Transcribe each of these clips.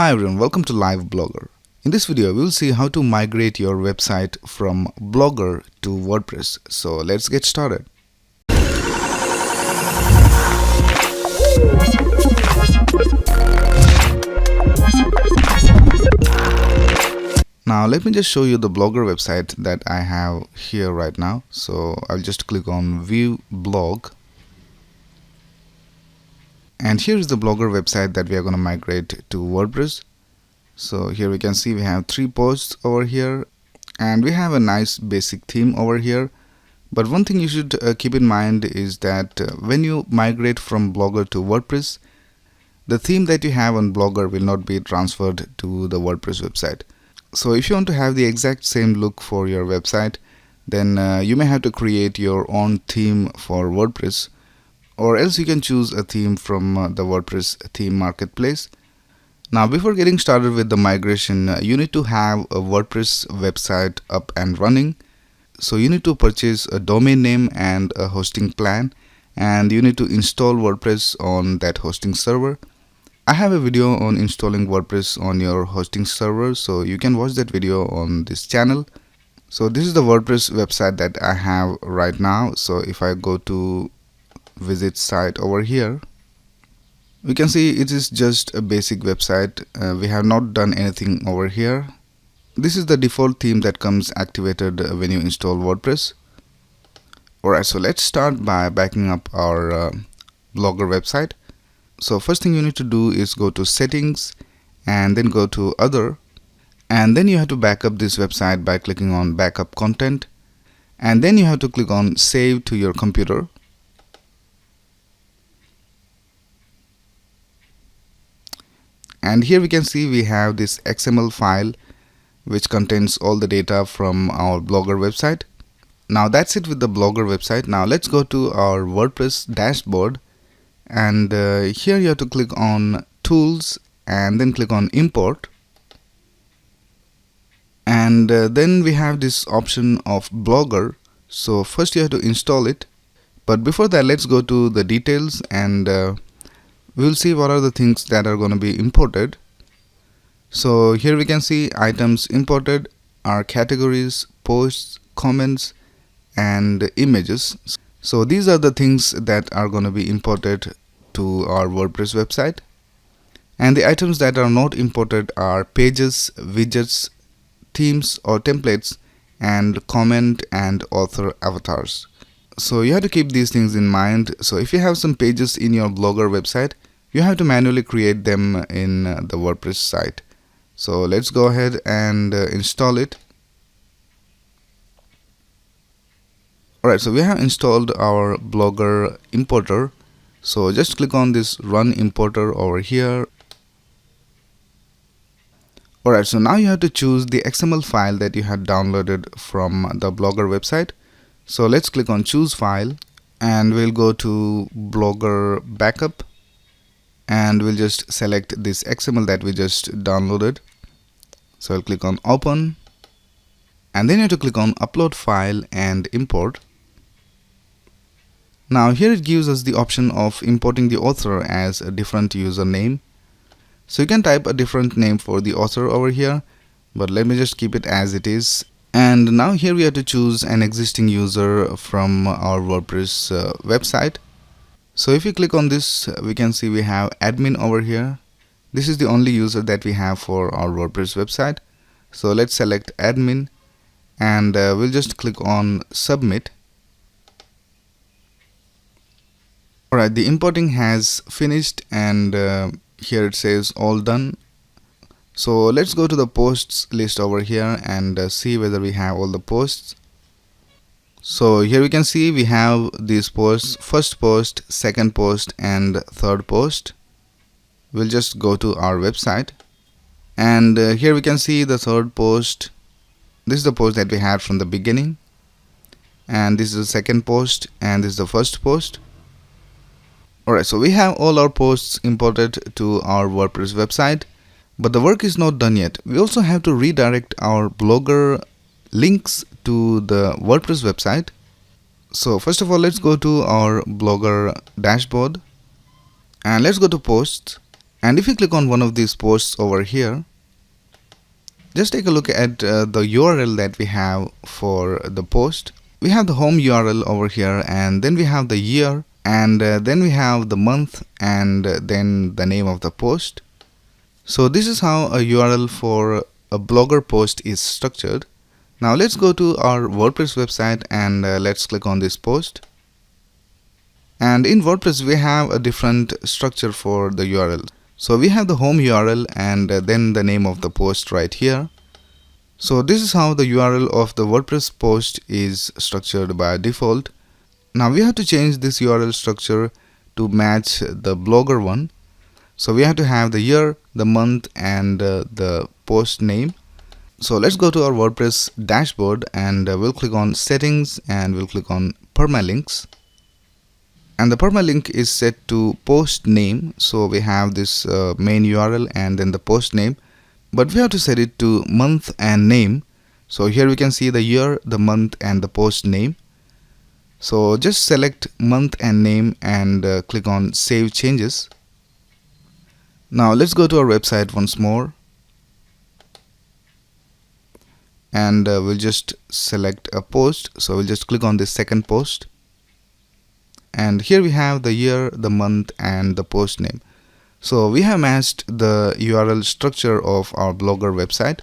Hi everyone, welcome to Live Blogger. In this video, we will see how to migrate your website from Blogger to WordPress. So let's get started. Now let me just show you the Blogger website that I have here right now. So I'll just click on View Blog. And here is the Blogger website that we are going to migrate to WordPress. So here we can see we have 3 posts over here and we have a nice basic theme over here. But one thing you should keep in mind is that when you migrate from Blogger to WordPress, the theme that you have on Blogger will not be transferred to the WordPress website. So if you want to have the exact same look for your website, then you may have to create your own theme for WordPress, or else you can choose a theme from the WordPress theme marketplace. Now before getting started with the migration, you need to have a WordPress website up and running. So you need to purchase a domain name and a hosting plan, and you need to install WordPress on that hosting server. I have a video on installing WordPress on your hosting server, so you can watch that video on this channel. So this is the WordPress website that I have right now. So if I go to visit site over here, we can see it is just a basic website. We have not done anything over here. This is the default theme that comes activated when you install WordPress. Alright, so let's start by backing up our Blogger website. So first thing you need to do is go to settings and then go to other, and then you have to back up this website by clicking on backup content, and then you have to click on save to your computer. And here we can see we have this XML file which contains all the data from our Blogger website. Now that's it with the Blogger website. Now let's go to our WordPress dashboard, and here you have to click on tools and then click on import, and then we have this option of Blogger. So first you have to install it, but before that let's go to the details, and we will see what are the things that are going to be imported. So here we can see items imported are categories, posts, comments, and images. So these are the things that are going to be imported to our WordPress website. And the items that are not imported are pages, widgets, themes or templates, and comment and author avatars. So you have to keep these things in mind. So if you have some pages in your Blogger website, you have to manually create them in the WordPress site. So let's go ahead and install it. Alright, so we have installed our Blogger importer. So just click on this run importer over here. Alright, so now you have to choose the XML file that you had downloaded from the Blogger website. So let's click on choose file, and we'll go to Blogger backup, and we'll just select this XML that we just downloaded. So I'll click on open, and then you have to click on upload file and import. Now here it gives us the option of importing the author as a different username. So you can type a different name for the author over here, but let me just keep it as it is. And now here we have to choose an existing user from our WordPress website. So if you click on this, we can see we have admin over here. This is the only user that we have for our WordPress website. So let's select admin, and we'll just click on submit. Alright, the importing has finished, and here it says all done. So let's go to the posts list over here and see whether we have all the posts. So here we can see we have these posts: first post, second post, and third post. We'll just go to our website, and here we can see the third post. This is the post that we had from the beginning, and this is the second post, and this is the first post. Alright, so we have all our posts imported to our WordPress website, but the work is not done yet. We also have to redirect our Blogger links to the WordPress website. So first of all, let's go to our Blogger dashboard, and let's go to posts, And if you click on one of these posts over here, just take a look at the URL that we have for the post. We have the home URL over here, and then we have the year, and then we have the month, and then the name of the post. So this is how a URL for a blogger post is structured. Now let's go to our WordPress website and let's click on this post. And in WordPress we have a different structure for the URL. So we have the home URL and then the name of the post right here. So this is how the URL of the WordPress post is structured by default. Now we have to change this URL structure to match the blogger one. So we have to have the year, the month, and the post name. So let's go to our WordPress dashboard and we'll click on settings and we'll click on permalinks. And the permalink is set to post name. So we have this main URL and then the post name, but we have to set it to month and name. So here we can see the year, the month, and the post name. So just select month and name and click on save changes. Now let's go to our website once more. And we'll just select a post. So we'll just click on this second post, and here we have the year, the month, and the post name. So we have matched the URL structure of our blogger website.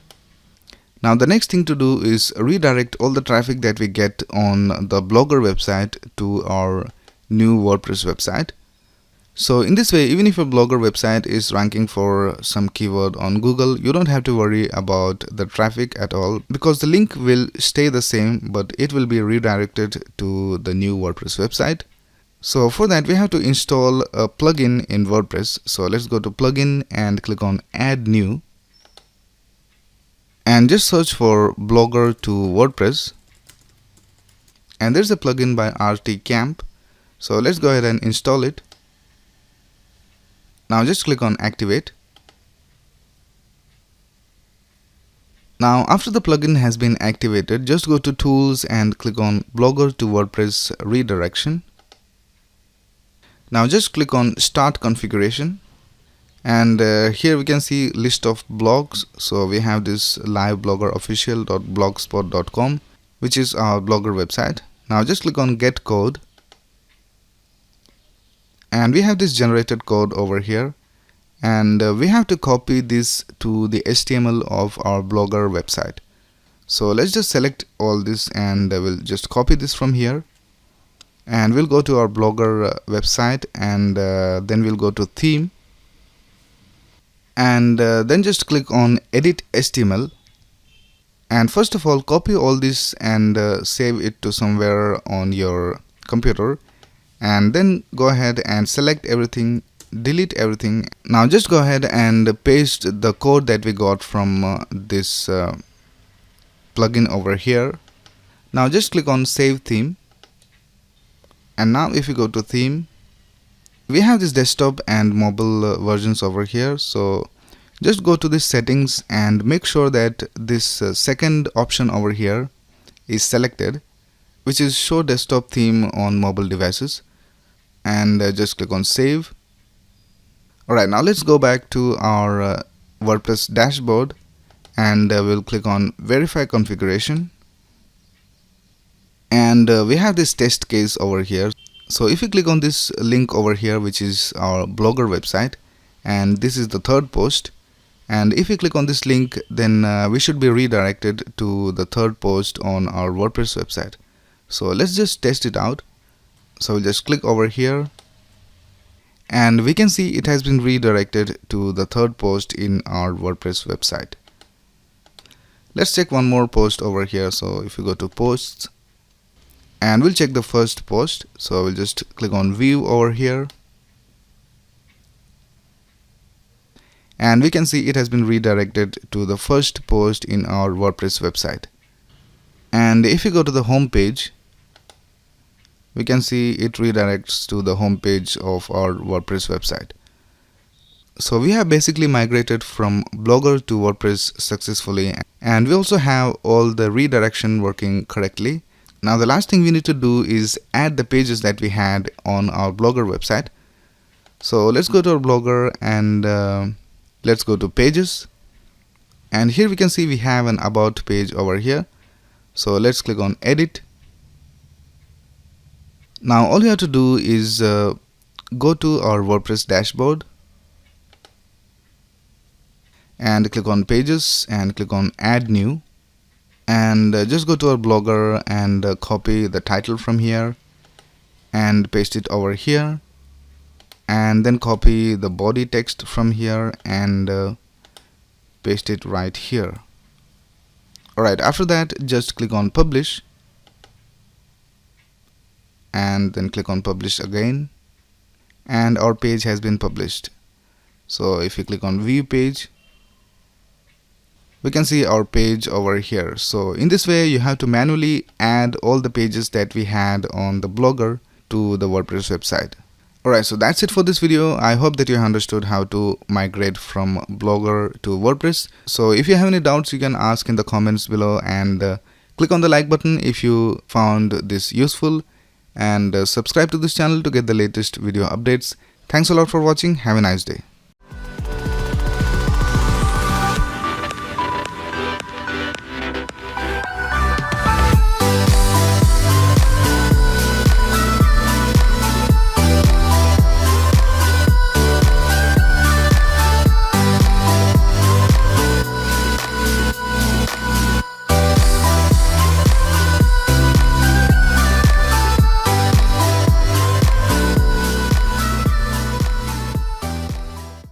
Now the next thing to do is redirect all the traffic that we get on the blogger website to our new WordPress website. So in this way, even if your blogger website is ranking for some keyword on Google, you don't have to worry about the traffic at all, because the link will stay the same, but it will be redirected to the new WordPress website. So for that, we have to install a plugin in WordPress. So let's go to plugin and click on add new, and just search for blogger to WordPress. And there's a plugin by RT Camp. So let's go ahead and install it. Now just click on activate. Now after the plugin has been activated, just go to tools and click on blogger to WordPress redirection. Now just click on start configuration, and here we can see list of blogs. So we have this livebloggerofficial.blogspot.com, which is our blogger website. Now just click on get code. And we have this generated code over here, and we have to copy this to the HTML of our blogger website. So let's just select all this and we'll just copy this from here, and we'll go to our blogger website, and then we'll go to theme, and then just click on edit HTML. And first of all, copy all this and save it to somewhere on your computer. And then go ahead and select everything, delete everything. Now just go ahead and paste the code that we got from this plugin over here. Now just click on save theme. And now if you go to theme, we have this desktop and mobile versions over here. So just go to the settings and make sure that this second option over here is selected, which is show desktop theme on mobile devices. And just click on save. Alright, now let's go back to our WordPress dashboard, and we'll click on verify configuration. And we have this test case over here. So if you click on this link over here, which is our blogger website, and this is the third post, and if you click on this link, then we should be redirected to the third post on our WordPress website. So let's just test it out. So we'll just click over here, and we can see it has been redirected to the third post in our WordPress website. Let's check one more post over here. So if you go to posts, and we'll check the first post. So we'll just click on view over here, and we can see it has been redirected to the first post in our WordPress website. And if you go to the home page, we can see it redirects to the home page of our WordPress website. So we have basically migrated from Blogger to WordPress successfully, and we also have all the redirection working correctly. Now the last thing we need to do is add the pages that we had on our Blogger website. So let's go to our Blogger and let's go to pages, and here we can see we have an about page over here. So let's click on edit. Now all you have to do is go to our WordPress dashboard and click on pages and click on add new, and just go to our Blogger and copy the title from here and paste it over here, and then copy the body text from here and paste it right here. Alright, after that just click on publish and then click on publish again, and our page has been published. So if you click on view page, we can see our page over here. So in this way you have to manually add all the pages that we had on the Blogger to the WordPress website. Alright, so that's it for this video. I hope that you understood how to migrate from Blogger to WordPress. So if you have any doubts, you can ask in the comments below, and click on the like button if you found this useful, and subscribe to this channel to get the latest video updates. Thanks a lot for watching. Have a nice day.